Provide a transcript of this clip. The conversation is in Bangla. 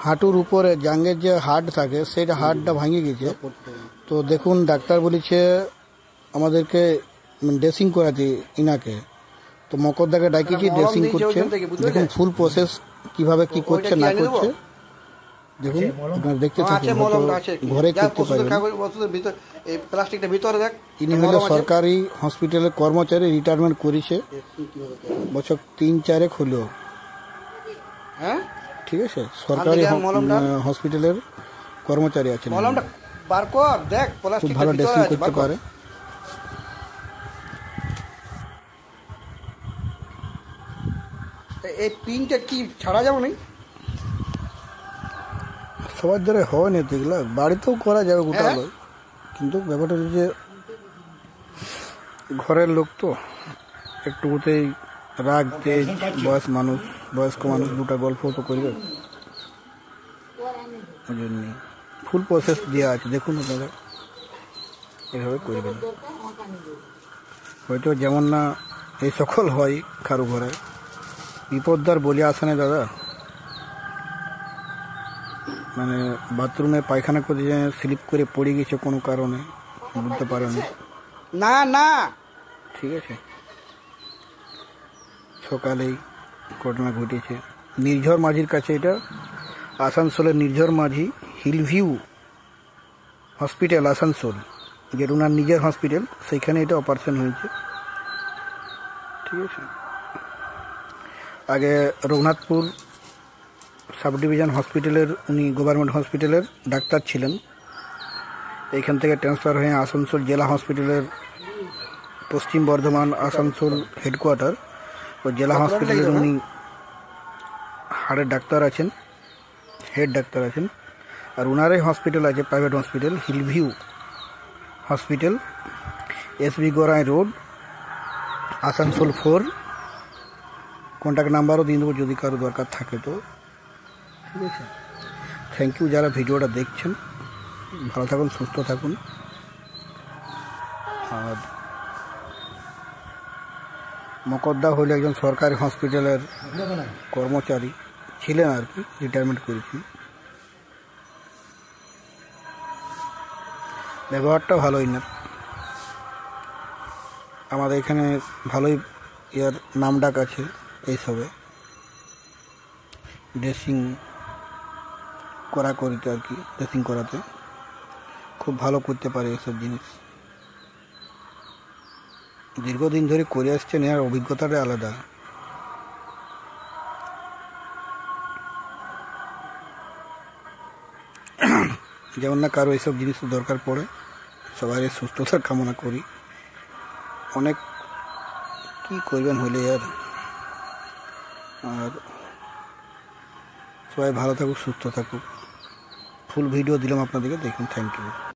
হাঁটুর উপরে জাঙ্গের যে হাড় থাকে সেটা হাড়টা ভাঙে গেছে। তো দেখুন ডাক্তার বলেছে আমাদেরকে ড্রেসিং করাতে ইনাকে। তো মকরদাকে ডাকিয়েছি, ড্রেসিং করছে। দেখুন ফুল প্রসেস কিভাবে কি করছে না করছে দেখুন, আপনারা দেখতে থাকুন, ঘরে করতে পারবেন। ইনি হলো সরকারি হসপিটালের কর্মচারী, রিটায়ারমেন্ট করেছে বছর 3-4 হলো। হ্যাঁ ঠিক আছে, সরকারি হসপিটালের কর্মচারী আছেন, খুব ভালো ড্রেসিং করতে পারে। এই পিনটা কি ছাড়া যাবে না? সবার দ্বারা হয় না এগুলো, বাড়িতেও করা যাবে গোটা লয়, কিন্তু ব্যাপারটা হচ্ছে যে ঘরের লোক তো একটুতেই রাগ তেজ, বয়স্ক মানুষ দুটা গল্প তো করবে, ওই জন্য ফুল প্রসেস দেওয়া আছে। দেখুন আপনারা এভাবে করবেন, হয়তো যেমন না এই সকল হয় কারো ঘরে, বিপদদার বলে আসে না দাদা। মানে বাথরুমে পায়খানা করতে যায়, স্লিপ করে পড়ে গেছে কোনো কারণে, বুঝতে পারেনি, না না ঠিক আছে, সকালেই ঘটনা ঘটেছে নির্ঝর মাঝির কাছে। এটা আসানসোলের নির্ঝর মাঝি হিলভিউ হসপিটাল আসানসোল, যেটা ওনার নিজের হসপিটাল, সেইখানে এটা অপারেশন হয়েছে। ঠিক আছে, আগে রঘুনাথপুর সাব ডিভিশন হসপিটালের উনি গভর্নমেন্ট হসপিটালের ডাক্তার ছিলেন। এইখান থেকে ট্রান্সফার হয়ে আসানসোল জেলা হসপিটালের পশ্চিম বর্ধমান আসানসোল হেডকোয়ার্টার ও জেলা হসপিটালের উনি হাড়ের ডাক্তার আছেন, হেড ডাক্তার আছেন। আর ওনারই হসপিটাল আছে, private hospital Hillview hospital, SB Gorai road, Asansol 4। Contact নাম্বারও দিয়ে দেবো যদি কারো দরকার থাকে তো। ঠিক আছে, থ্যাংক ইউ যারা ভিডিওটা দেখছেন, ভালো থাকুন, সুস্থ থাকুন। আর মকদ্দা হলো একজন সরকারি হসপিটালের কর্মচারী ছিলেন আর কি, রিটায়ারমেন্ট করেছেন। ব্যবহারটা ভালোই না, আমাদের এখানে ভালোই এর নাম ডাক আছে এইসবে, ড্রেসিং করিতে আর কি, ড্রেসিং করাতে খুব ভালো করতে পারে এইসব জিনিস। দীর্ঘদিন ধরে করে আসছেন, এর অভিজ্ঞতাটা আলাদা। যেমন না কারো এইসব জিনিস দরকার পড়ে, সবাই সুস্থতার কামনা করি। অনেক কি করবেন হলে আর সবাই ভালো থাকুক, সুস্থ থাকুক। ফুল ভিডিও দিলাম আপনাদেরকে, দেখুন, থ্যাংক ইউ।